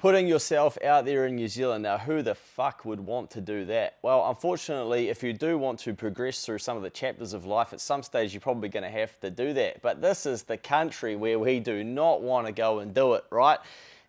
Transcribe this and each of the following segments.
Putting yourself out there in New Zealand. Now, who the fuck would want to do that? Well, unfortunately, if you do want to progress through some of the chapters of life, at some stage you're probably going to have to do that. But this is the country where we do not want to go and do it, right?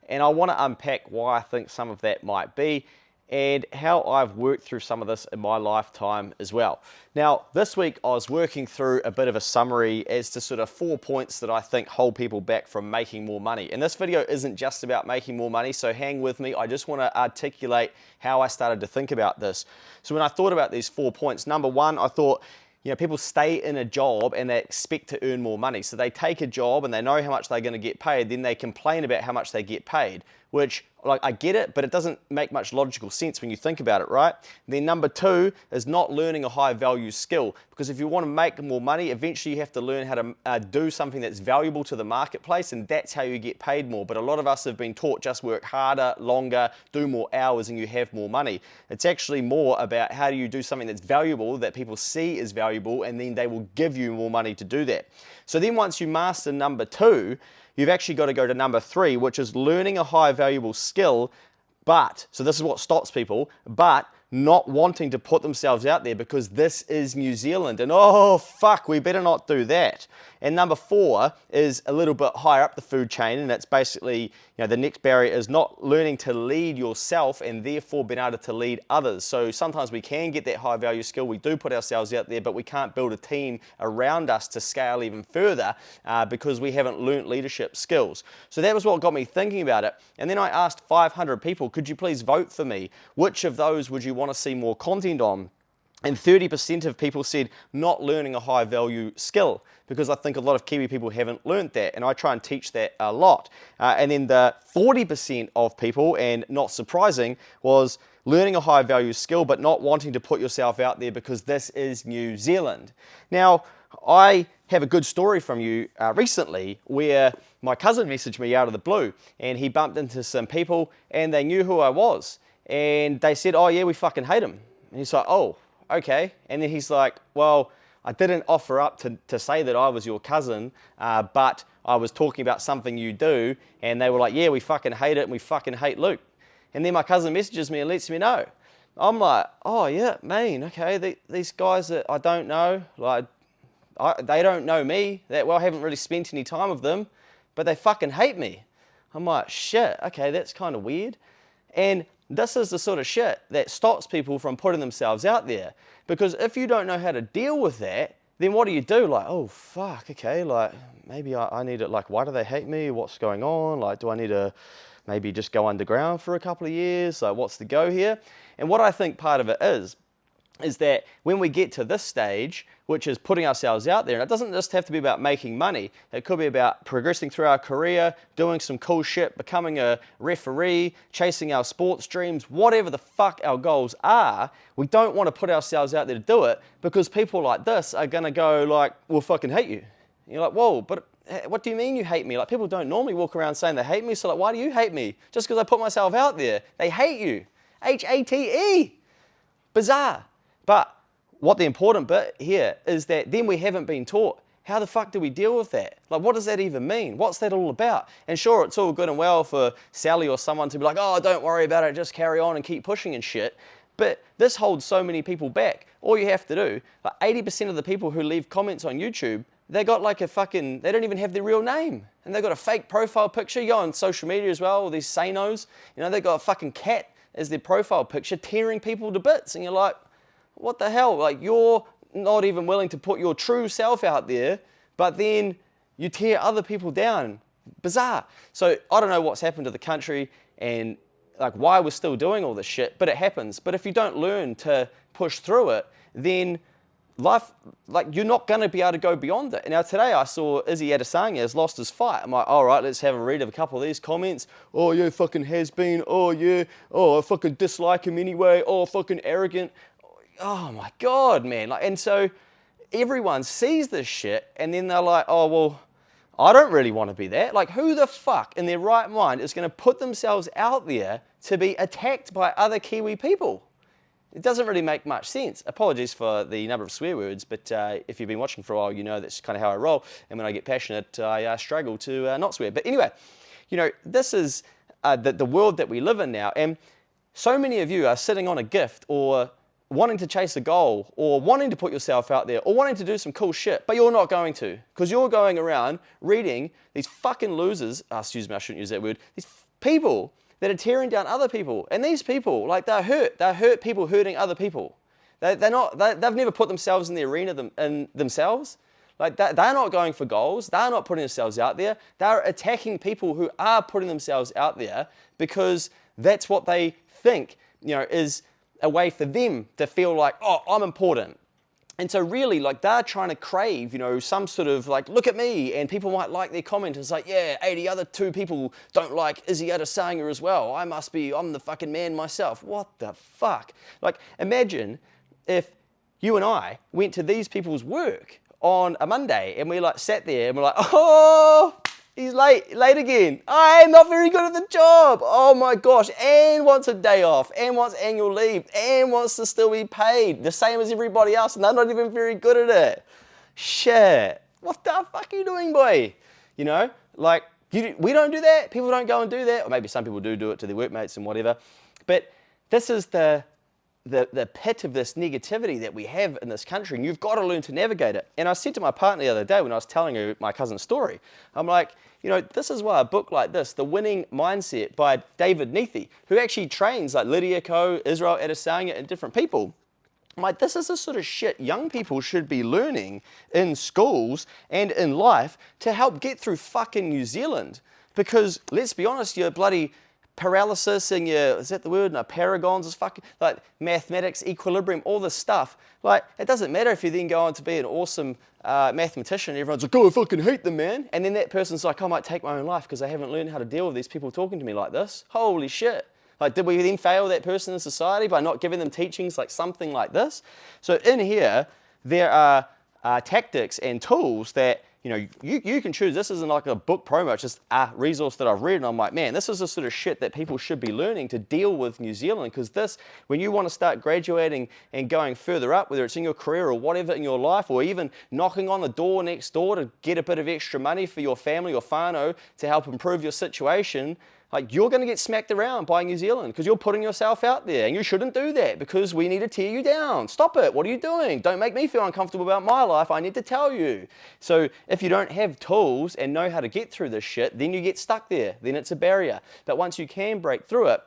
And I want to unpack why I think some of that might be, and how I've worked through some of this in my lifetime as well. Now, this week I was working through a bit of a summary as to sort of 4 points that I think hold people back from making more money. And this video isn't just about making more money, so hang with me. I just want to articulate how I started to think about this. So when I thought about these 4 points, number one, I thought, people stay in a job and they expect to earn more money. So they take a job and they know how much they're going to get paid, then they complain about how much they get paid, which, like, I get it, but it doesn't make much logical sense when you think about it, right? Then number two is not learning a high value skill, because if you want to make more money, eventually you have to learn how to do something that's valuable to the marketplace, and that's how you get paid more. But a lot of us have been taught just work harder, longer, do more hours, and you have more money. It's actually more about how do you do something that's valuable, that people see as valuable, and then they will give you more money to do that. So then once you master number two, you've actually got to go to number three, which is learning a high valuable skill, so this is what stops people, but not wanting to put themselves out there because this is New Zealand and oh fuck, we better not do that. And number four is a little bit higher up the food chain, and that's basically, the next barrier is not learning to lead yourself and therefore being able to lead others. So sometimes we can get that high value skill, we do put ourselves out there, but we can't build a team around us to scale even further because we haven't learnt leadership skills. So that was what got me thinking about it. And then I asked 500 people, could you please vote for me? Which of those would you want to see more content on? And 30% of people said not learning a high value skill, because I think a lot of Kiwi people haven't learned that, and I try and teach that a lot. And then the 40% of people, and not surprising, was learning a high value skill but not wanting to put yourself out there because this is New Zealand. Now, I have a good story from you recently where my cousin messaged me out of the blue, and he bumped into some people and they knew who I was, and they said, oh yeah, we fucking hate him. And he's like, oh, okay. And then he's like, well, I didn't offer up to say that I was your cousin, but I was talking about something you do, and they were like, yeah, we fucking hate it, and we fucking hate Luke. And then my cousin messages me and lets me know. I'm like, oh yeah, man, okay, these guys that I don't know, like, they don't know me that well, I haven't really spent any time with them, but they fucking hate me. I'm like, shit, okay, that's kind of weird. And this is the sort of shit that stops people from putting themselves out there. Because if you don't know how to deal with that, then what do? Like, oh, fuck, okay, like, maybe I need to, like, why do they hate me? What's going on? Like, do I need to maybe just go underground for a couple of years? Like, what's the go here? And what I think part of it is that when we get to this stage, which is putting ourselves out there, and it doesn't just have to be about making money, it could be about progressing through our career, doing some cool shit, becoming a referee, chasing our sports dreams, whatever the fuck our goals are, we don't want to put ourselves out there to do it because people like this are going to go like, we'll fucking hate you. And you're like, whoa, but what do you mean you hate me? Like, people don't normally walk around saying they hate me, so like, why do you hate me? Just because I put myself out there. They hate you. H-A-T-E. Bizarre. But what the important bit here is that then we haven't been taught, how the fuck do we deal with that? Like, what does that even mean? What's that all about? And sure, it's all good and well for Sally or someone to be like, oh, don't worry about it, just carry on and keep pushing and shit. But this holds so many people back. All you have to do, like 80% of the people who leave comments on YouTube, they got like they don't even have their real name. And they've got a fake profile picture. You go on social media as well, all these sanos, they've got a fucking cat as their profile picture, tearing people to bits. And you're like, what the hell? Like, you're not even willing to put your true self out there, but then you tear other people down. Bizarre. So I don't know what's happened to the country and like why we're still doing all this shit, but it happens. But if you don't learn to push through it, then life, like, you're not going to be able to go beyond it. Now today I saw Izzy Adesanya has lost his fight. I'm like, all right, let's have a read of a couple of these comments. Oh yeah, fucking has been. Oh yeah. Oh, I fucking dislike him anyway. Oh, fucking arrogant. Oh my God, man. Like, and so everyone sees this shit and then they're like, oh, well, I don't really want to be that. Like, who the fuck in their right mind is going to put themselves out there to be attacked by other Kiwi people? It doesn't really make much sense. Apologies for the number of swear words, but if you've been watching for a while, you know that's kind of how I roll. And when I get passionate, I struggle to not swear. But anyway, this is the world that we live in now. And so many of you are sitting on a gift or wanting to chase a goal or wanting to put yourself out there or wanting to do some cool shit, but you're not going to because you're going around reading these fucking losers, excuse me, I shouldn't use that word, these people that are tearing down other people. And these people, like they're hurt people hurting other people. They've never put themselves in the arena themselves. Like they're not going for goals. They're not putting themselves out there. They're attacking people who are putting themselves out there because that's what they think, is a way for them to feel like, oh, I'm important. And so really, like, they're trying to crave, some sort of like, look at me, and people might like their comment. It's like, yeah, 80 other 2 people don't like Izzy Adesanya as well. I'm the fucking man myself. What the fuck? Like, imagine if you and I went to these people's work on a Monday and we like sat there and we're like, oh, he's late again. I'm not very good at the job. Oh my gosh. And wants a day off and wants annual leave and wants to still be paid the same as everybody else, and they're not even very good at it. Shit. What the fuck are you doing, boy? Like, we don't do that. People don't go and do that. Or maybe some people do it to their workmates and whatever. But this is the pit of this negativity that we have in this country, and you've got to learn to navigate it. And I said to my partner the other day when I was telling her my cousin's story, I'm like, this is why a book like this, The Winning Mindset by David Neath, who actually trains like Lydia Ko, Israel Adesanya, and different people. I'm like, this is the sort of shit young people should be learning in schools and in life to help get through fucking New Zealand. Because let's be honest, you're bloody paralysis and is that the word? No, paragons is fucking, like mathematics, equilibrium, all this stuff. Like, it doesn't matter if you then go on to be an awesome mathematician and everyone's like, oh, I fucking hate them, man. And then that person's like, I might take my own life because I haven't learned how to deal with these people talking to me like this. Holy shit. Like, did we then fail that person in society by not giving them teachings like something like this? So in here, there are tactics and tools that you can choose. This isn't like a book promo, it's just a resource that I've read, and I'm like, man, this is the sort of shit that people should be learning to deal with New Zealand, because this, when you want to start graduating and going further up, whether it's in your career or whatever in your life, or even knocking on the door next door to get a bit of extra money for your family or whānau to help improve your situation, like, you're going to get smacked around by New Zealand because you're putting yourself out there, and you shouldn't do that because we need to tear you down. Stop it. What are you doing? Don't make me feel uncomfortable about my life. I need to tell you. So if you don't have tools and know how to get through this shit, then you get stuck there. Then it's a barrier. But once you can break through it,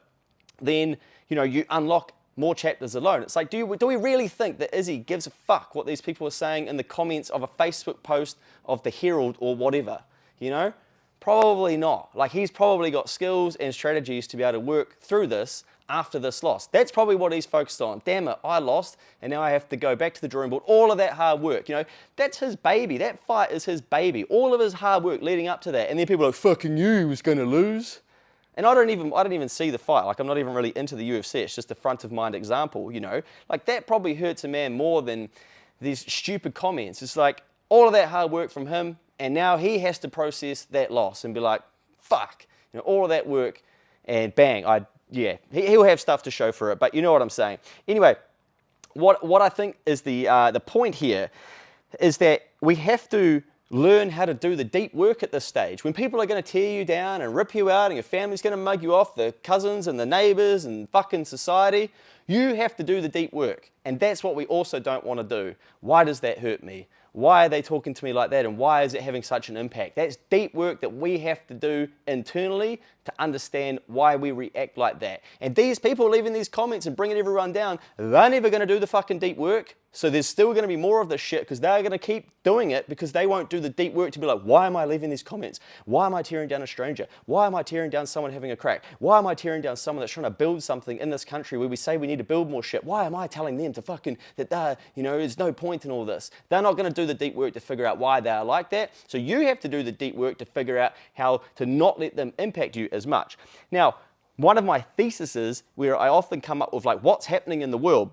then, you unlock more chapters alone. It's like, do we really think that Izzy gives a fuck what these people are saying in the comments of a Facebook post of the Herald or whatever, Probably not. Like, he's probably got skills and strategies to be able to work through this after this loss. That's probably what he's focused on. Damn it, I lost, and now I have to go back to the drawing board. All of that hard work, that's his baby. That fight is his baby. All of his hard work leading up to that. And then people are like, fucking you, he was going to lose. And I don't even see the fight. Like, I'm not even really into the UFC. It's just a front of mind example, Like, that probably hurts a man more than these stupid comments. It's like all of that hard work from him, and now he has to process that loss and be like, fuck, all of that work, and bang, he'll have stuff to show for it, but you know what I'm saying. Anyway, what I think is the point here is that we have to learn how to do the deep work at this stage. When people are going to tear you down and rip you out and your family's going to mug you off, the cousins and the neighbors and fucking society, you have to do the deep work. And that's what we also don't want to do. Why does that hurt me? Why are they talking to me like that, and why is it having such an impact? That's deep work that we have to do internally to understand why we react like that. And these people leaving these comments and bringing everyone down, they're never going to do the fucking deep work. So there's still going to be more of this shit because they're going to keep doing it because they won't do the deep work to be like, why am I leaving these comments? Why am I tearing down a stranger? Why am I tearing down someone having a crack? Why am I tearing down someone that's trying to build something in this country where we say we need to build more shit? Why am I telling them to fucking, that there's no point in all this? They're not going to do the deep work to figure out why they are like that. So you have to do the deep work to figure out how to not let them impact you as much. Now, one of my theses where I often come up with like what's happening in the world,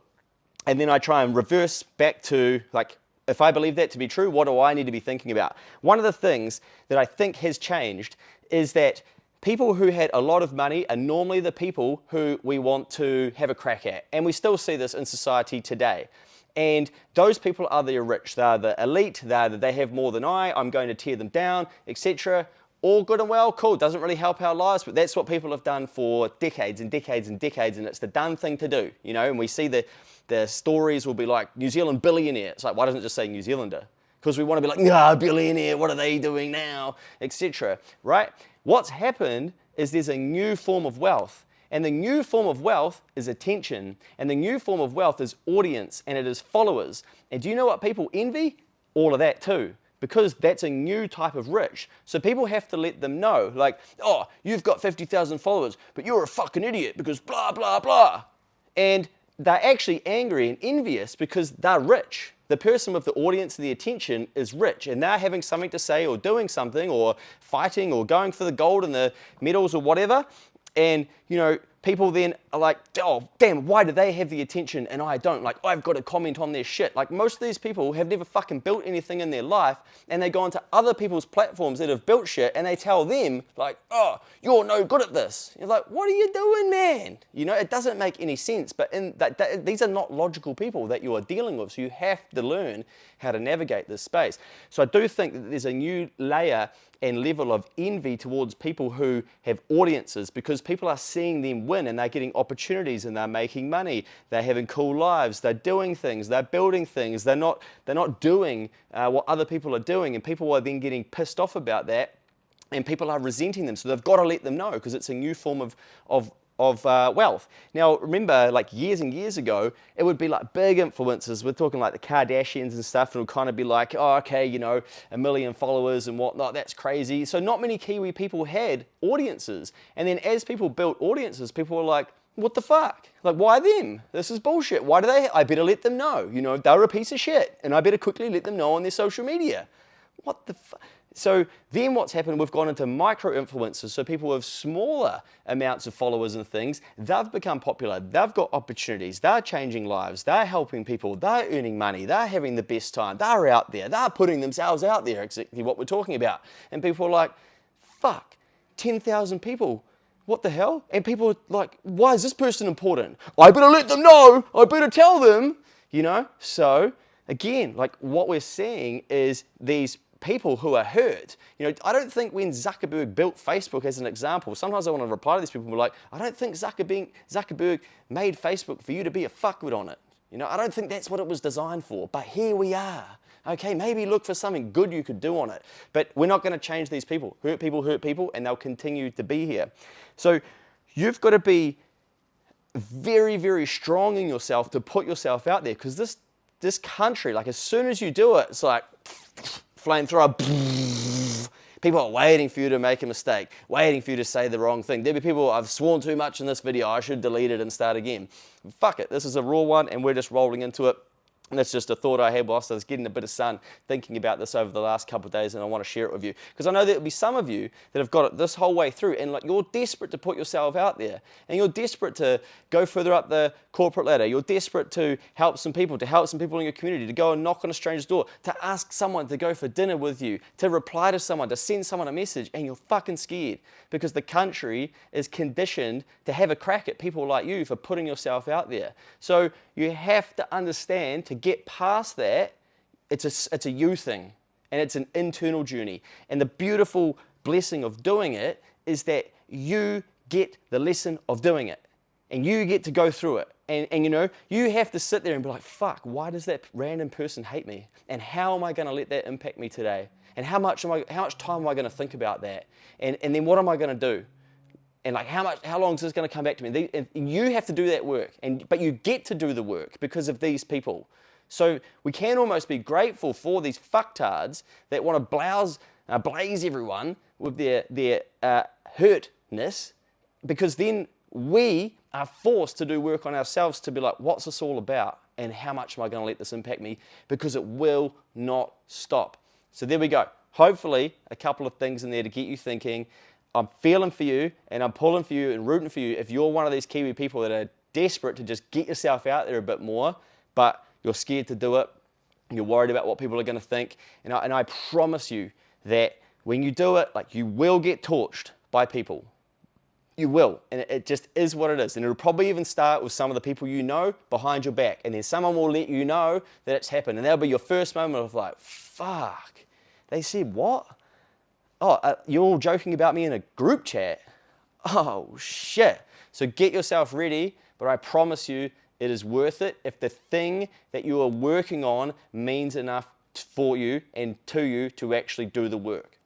and then I try and reverse back to like, if I believe that to be true, what do I need to be thinking about? One of the things that I think has changed is that people who had a lot of money are normally the people who we want to have a crack at. And we still see this in society today. And those people are the rich. They're the elite. They have more than I'm going to tear them down, etc. All good and well, cool, doesn't really help our lives, but that's what people have done for decades and decades and decades, and it's the done thing to do, you know, and we see the stories will be like, New Zealand billionaire. It's like, why doesn't it just say New Zealander? Because we want to be like, nah, billionaire, what are they doing now, etc., right? What's happened is there's a new form of wealth, and the new form of wealth is attention, and the new form of wealth is audience, and it is followers. And do you know what people envy? All of that too. Because that's a new type of rich. So people have to let them know, like, oh, you've got 50,000 followers, but you're a fucking idiot because blah, blah, blah. And they're actually angry and envious because they're rich. The person with the audience and the attention is rich, and they're having something to say or doing something or fighting or going for the gold and the medals or whatever. And, you know, people then are like, oh, damn, why do they have the attention and I don't? Like, I've got to comment on their shit. Like, most of these people have never fucking built anything in their life, and they go onto other people's platforms that have built shit, and they tell them, like, oh, you're no good at this. You're like, what are you doing, man? You know, it doesn't make any sense, but these are not logical people that you are dealing with, so you have to learn how to navigate this space. So I do think that there's a new layer and level of envy towards people who have audiences, because people are seeing them win and they're getting opportunities and they're making money, they're having cool lives, they're doing things, they're building things, they're not doing what other people are doing, and people are then getting pissed off about that, and people are resenting them, so they've got to let them know because it's a new form of wealth. Now, remember, like years and years ago, it would be like big influencers. We're talking like the Kardashians and stuff, and it would kind of be like, oh, okay, you know, 1 million followers and whatnot, that's crazy. So not many Kiwi people had audiences. And then as people built audiences, people were like, what the fuck? Like, why them? This is bullshit. Why do they? I better let them know. You know, they're a piece of shit, and I better quickly let them know on their social media. What the fuck? So then what's happened, we've gone into micro-influencers, so people with smaller amounts of followers and things, they've become popular, they've got opportunities, they're changing lives, they're helping people, they're earning money, they're having the best time, they're out there, they're putting themselves out there, exactly what we're talking about. And people are like, fuck, 10,000 people, what the hell? And people are like, why is this person important? I better let them know, I better tell them, you know? So again, like what we're seeing is these people who are hurt. You know, I don't think when Zuckerberg built Facebook as an example, sometimes I want to reply to these people and be like, I don't think Zuckerberg made Facebook for you to be a fuckwit on it. You know, I don't think that's what it was designed for, but here we are. Okay, maybe look for something good you could do on it, but we're not going to change these people. Hurt people, and they'll continue to be here. So you've got to be very, very strong in yourself to put yourself out there, because this country, like as soon as you do it, it's like flamethrower. People are waiting for you to make a mistake, waiting for you to say the wrong thing. There'll be people, I've sworn too much in this video, I should delete it and start again. Fuck it, this is a raw one and we're just rolling into it. And that's just a thought I had whilst I was getting a bit of sun, thinking about this over the last couple of days, and I want to share it with you. Because I know there'll be some of you that have got it this whole way through, and like you're desperate to put yourself out there, and you're desperate to go further up the corporate ladder. You're desperate to help some people in your community, to go and knock on a stranger's door, to ask someone to go for dinner with you, to reply to someone, to send someone a message, and you're fucking scared because the country is conditioned to have a crack at people like you for putting yourself out there. So you have to understand, to get past that, it's a you thing, and it's an internal journey. And the beautiful blessing of doing it is that you get the lesson of doing it, and you get to go through it. And you know, you have to sit there and be like, fuck, why does that random person hate me? And how am I going to let that impact me today? And how much time am I going to think about that? And then what am I going to do? And like how long is this going to come back to me? And you have to do that work, but you get to do the work because of these people. So we can almost be grateful for these fucktards that want to blaze everyone with their hurtness, because then we are forced to do work on ourselves to be like, what's this all about? And how much am I going to let this impact me? Because it will not stop. So there we go. Hopefully a couple of things in there to get you thinking. I'm feeling for you, and I'm pulling for you and rooting for you if you're one of these Kiwi people that are desperate to just get yourself out there a bit more, but you're scared to do it, you're worried about what people are going to think, and I promise you that when you do it, like, you will get torched by people. You will, and it just is what it is. And it'll probably even start with some of the people you know behind your back, and then someone will let you know that it's happened, and that'll be your first moment of like, fuck, they said what? Oh, you're all joking about me in a group chat? Oh, shit. So get yourself ready, but I promise you it is worth it if the thing that you are working on means enough for you and to you to actually do the work.